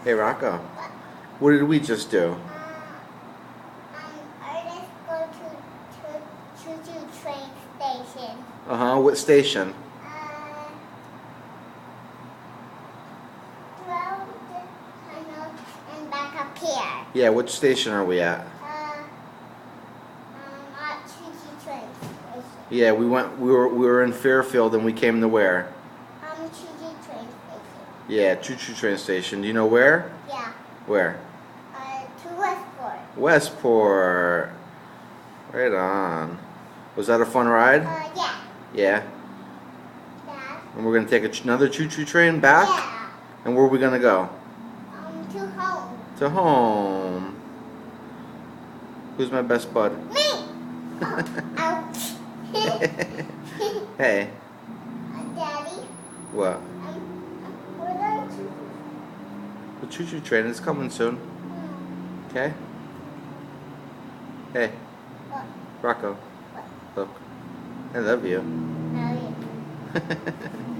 Hey Rocco, what did we just do? Let's go to choo-choo train station. What station? 12 the tunnel and back up here. Yeah, which station are we at? At choo-choo train station. Yeah, we were in Fairfield and we came to where? Choo-choo train station. Yeah, choo-choo train station. Do you know where? Yeah. Where? To Westport. Westport. Right on. Was that a fun ride? Yeah. Yeah. Dad? And we're gonna take another choo-choo train back? Yeah. And where are we gonna go? To home. To home. Who's my best bud? Me! Ouch. Hey. Daddy? What? Where are you? The choo-choo train is coming soon. Okay? Hey, What? Rocco. What? Look. I love you. Now you.